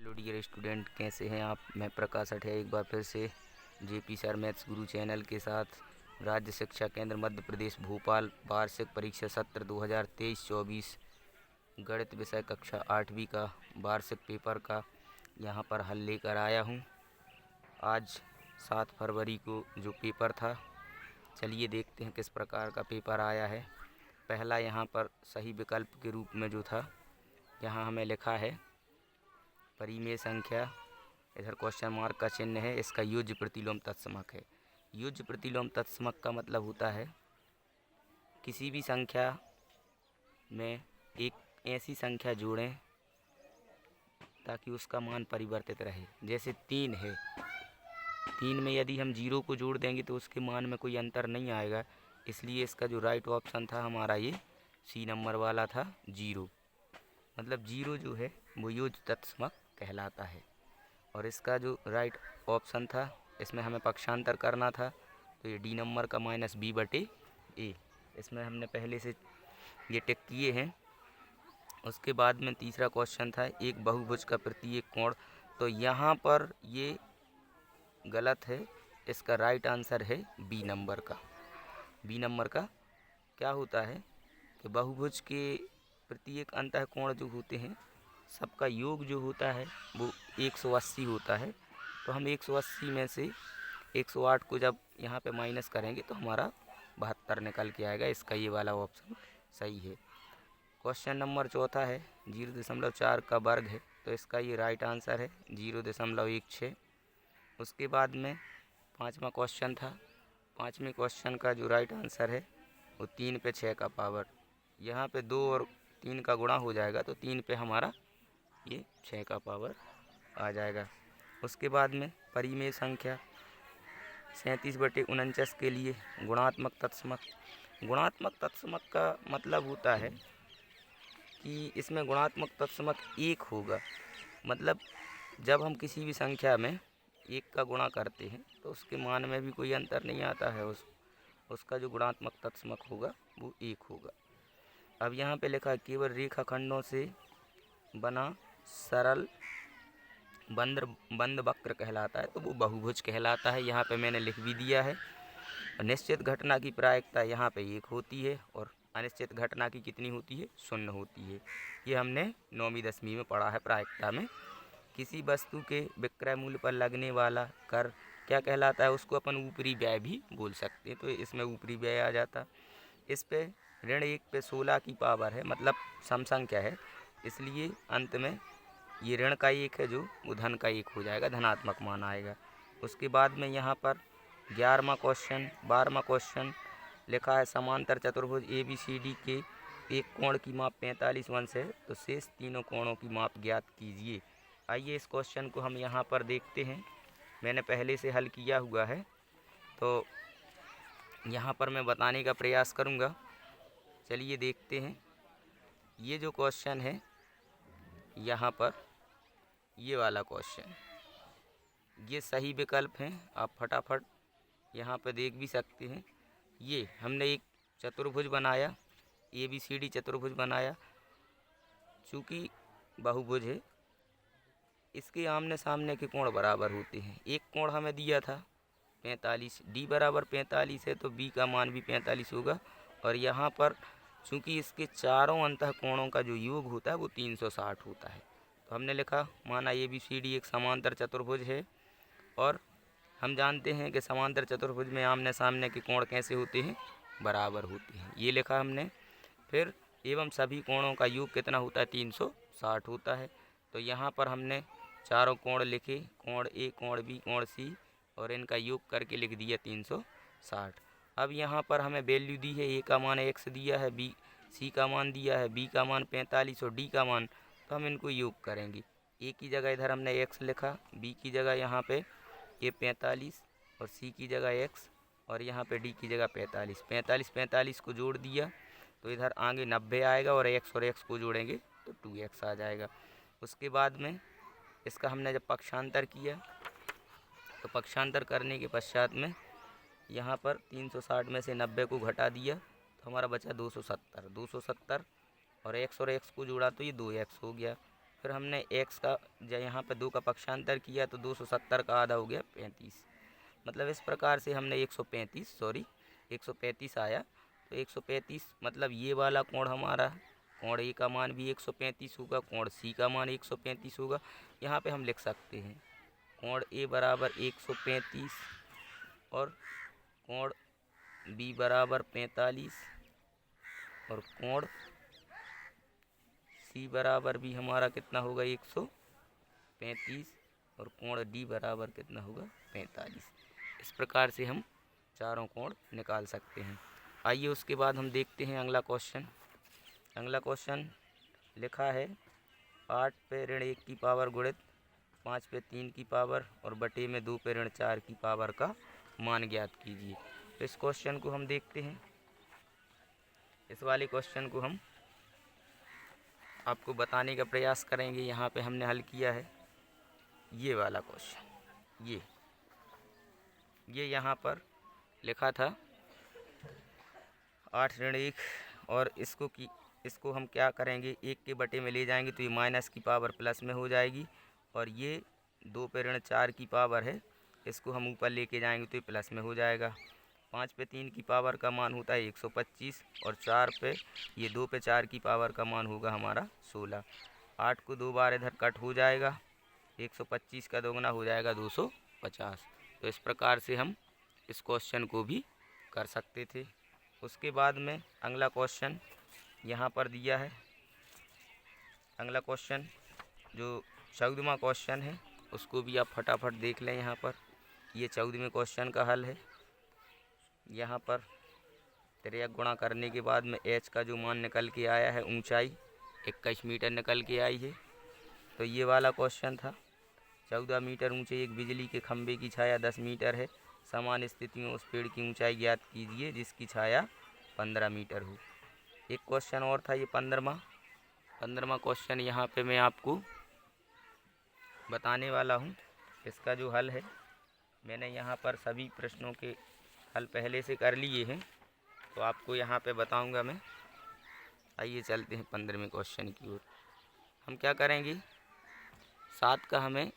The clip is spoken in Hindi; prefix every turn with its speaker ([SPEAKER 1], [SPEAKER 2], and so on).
[SPEAKER 1] हेलो डियर स्टूडेंट, कैसे हैं आप। मैं प्रकाश अठिया एक बार फिर से जेपी सर मैथ्स गुरु चैनल के साथ राज्य शिक्षा केंद्र मध्य प्रदेश भोपाल वार्षिक परीक्षा सत्र 2023-24 गणित विषय कक्षा 8वीं का वार्षिक पेपर का यहां पर हल लेकर आया हूं। आज 7 फरवरी को जो पेपर था, चलिए देखते हैं किस प्रकार का पेपर आया है। पहला यहां पर सही विकल्प के रूप में जो था, यहाँ हमें लिखा है परिमेय संख्या, इधर क्वेश्चन मार्क का चिन्ह है, इसका युज्य प्रतिलोम तत्समक है। युज्य प्रतिलोम तत्समक का मतलब होता है किसी भी संख्या में एक ऐसी संख्या जोड़ें ताकि उसका मान परिवर्तित रहे। जैसे 3 है, 3 में यदि हम 0 को जोड़ देंगे तो उसके मान में कोई अंतर नहीं आएगा, इसलिए इसका जो राइट ऑप्शन था हमारा ये सी नंबर वाला था, 0। मतलब 0 जो है वो युज्य तत्समक कहलाता है। और इसका जो राइट ऑप्शन था, इसमें हमें पक्षांतर करना था, तो ये डी नंबर का -b/a, इसमें हमने पहले से ये टिक किए हैं। उसके बाद में तीसरा क्वेश्चन था एक बहुभुज का प्रत्येक कोण, तो यहाँ पर ये गलत है, इसका राइट आंसर है बी नंबर का। बी नंबर का क्या होता है कि बहुभुज के प्रत्येक अंतः कोण जो होते हैं सबका योग जो होता है वो 180 होता है। तो हम 180 में से 108 को जब यहाँ पे माइनस करेंगे तो हमारा 72 निकल के आएगा। इसका ये वाला ऑप्शन सही है। क्वेश्चन नंबर चौथा है 0.4 का वर्ग है, तो इसका ये राइट आंसर है 0.16। उसके बाद में पाँचवा क्वेश्चन था, पाँचवें क्वेश्चन का जो राइट आंसर है वो 3 पे 6 का पावर, यहाँ पे 2 और 3 का गुणा हो जाएगा, तो 3 पे हमारा ये 6 का पावर आ जाएगा। उसके बाद में परिमेय संख्या 37/49 के लिए गुणात्मक तत्समक। गुणात्मक तत्समक का मतलब होता है कि इसमें गुणात्मक तत्समक 1 होगा। मतलब जब हम किसी भी संख्या में 1 का गुणा करते हैं तो उसके मान में भी कोई अंतर नहीं आता है, उसका जो गुणात्मक तत्समक होगा वो 1 होगा। अब यहाँ पे लिखा केवल रेखाखंडों से बना सरल बंद वक्र कहलाता है, तो वो बहुभुज कहलाता है। यहाँ पे मैंने लिख भी दिया है। निश्चित घटना की प्रायिकता यहाँ पे 1 होती है और अनिश्चित घटना की कितनी होती है, 0 होती है। ये हमने 9वीं 10वीं में पढ़ा है प्रायिकता में। किसी वस्तु के विक्रय मूल्य पर लगने वाला कर क्या कहलाता है, उसको अपन ऊपरी व्यय भी बोल सकते हैं, तो इसमें ऊपरी व्यय आ जाता। इस पे ऋण 1 पे 16 की पावर है, मतलब सम संख्या है, इसलिए अंत में ये ऋण का 1 है जो वो धन का 1 हो जाएगा, धनात्मक मान आएगा। उसके बाद में यहाँ पर 11वां क्वेश्चन 12वां क्वेश्चन लिखा है समांतर चतुर्भुज ABCD के एक कोण की माप 45 अंश है, तो शेष तीनों कोणों की माप ज्ञात कीजिए। आइए इस क्वेश्चन को हम यहाँ पर देखते हैं। मैंने पहले से हल किया हुआ है, तो यहाँ पर मैं बताने का प्रयास करूँगा। चलिए देखते हैं। ये जो क्वेश्चन है यहाँ पर, ये वाला क्वेश्चन, ये सही विकल्प हैं, आप फटाफट यहाँ पे देख भी सकते हैं। ये हमने एक चतुर्भुज बनाया, ABCD चतुर्भुज बनाया, चूँकि बहुभुज है, इसके आमने सामने के कोण बराबर होते हैं। एक कोण हमें दिया था 45, D बराबर 45 है, तो B का मान भी 45 होगा। और यहाँ पर चूँकि इसके चारों अंतः कोणों का जो योग होता है वो 360 होता है, तो हमने लिखा माना ABCD एक समांतर चतुर्भुज है, और हम जानते हैं कि समांतर चतुर्भुज में आमने सामने के कोण कैसे होते हैं, बराबर होते हैं। ये लिखा हमने। फिर एवं सभी कोणों का योग कितना होता है, 360 होता है। तो यहाँ पर हमने चारों कोण लिखे, कोण A, कोण B, कोण C, और इनका योग करके लिख दिया 360। अब यहाँ पर हमें वैल्यू दी है, A का मान x दिया है, B C का मान दिया है, B का मान 45 और D का मान, तो हम इनको योग करेंगे। A की जगह इधर हमने x लिखा, B की जगह यहाँ पे ये 45 और C की जगह x, और यहाँ पे D की जगह 45। 45 को जोड़ दिया तो इधर आगे 90 आएगा, और x को जोड़ेंगे तो 2x आ जाएगा। उसके बाद में इसका हमने जब पक्षांतर किया, तो पक्षांतर करने के पश्चात में यहाँ पर 360 में से 90 को घटा दिया तो हमारा बचा 270। और x को जोड़ा तो ये 2x हो गया। फिर हमने x का जब यहाँ पे 2 का पक्षांतर किया तो 270 का आधा हो गया 35। मतलब इस प्रकार से हमने 135 आया। तो 135 मतलब ये वाला कोण हमारा कोण ए का मान भी 135 होगा, कोण सी का मान 135 होगा। यहाँ पे हम लिख सकते हैं कोण ए बराबर 135 और कोण बी बराबर 45 और कोण सी बराबर भी हमारा कितना होगा 135 और कोण डी बराबर कितना होगा 45। इस प्रकार से हम चारों कोण निकाल सकते हैं। आइए उसके बाद हम देखते हैं अगला क्वेश्चन। अगला क्वेश्चन लिखा है 8 पे ऋण 1 की पावर गुणित 5 पे 3 की पावर और बटे में 2 पे ऋण 4 की पावर का मान ज्ञात कीजिए। तो इस क्वेश्चन को हम देखते हैं। इस वाले क्वेश्चन को हम आपको बताने का प्रयास करेंगे। यहाँ पे हमने हल किया है ये वाला क्वेश्चन। ये यहाँ पर लिखा था 8 ऋण 1 और इसको हम क्या करेंगे 1 के बटे में ले जाएंगे तो ये माइनस की पावर प्लस में हो जाएगी और ये 2 पे ऋण 4 की पावर है, इसको हम ऊपर लेके जाएंगे तो ये प्लस में हो जाएगा। 5 पे 3 की पावर का मान होता है 125 और 2 पे 4 की पावर का मान होगा हमारा 16। 8 को 2 बार इधर कट हो जाएगा, 125 का दोगुना हो जाएगा 250। तो इस प्रकार से हम इस क्वेश्चन को भी कर सकते थे। उसके बाद में अगला क्वेश्चन यहाँ पर दिया है। अगला क्वेश्चन जो 14वां क्वेश्चन है उसको भी आप फटाफट देख लें। यहाँ पर ये 14वें क्वेश्चन का हल है। यहाँ पर त्रिज्या गुणा करने के बाद में h का जो मान निकल के आया है ऊंचाई 21 मीटर निकल के आई है। तो ये वाला क्वेश्चन था 14 मीटर ऊंचे एक बिजली के खंभे की छाया 10 मीटर है। समान स्थिति में उस पेड़ की ऊंचाई ज्ञात कीजिए जिसकी छाया 15 मीटर हो। एक क्वेश्चन और था ये 15वां क्वेश्चन यहाँ पे मैं आपको बताने वाला हूँ। इसका जो हल है मैंने यहाँ पर सभी प्रश्नों के हल पहले से कर लिए हैं तो आपको यहाँ पे बताऊँगा मैं। आइए चलते हैं 15वें क्वेश्चन की ओर। हम क्या करेंगे 7 का हमें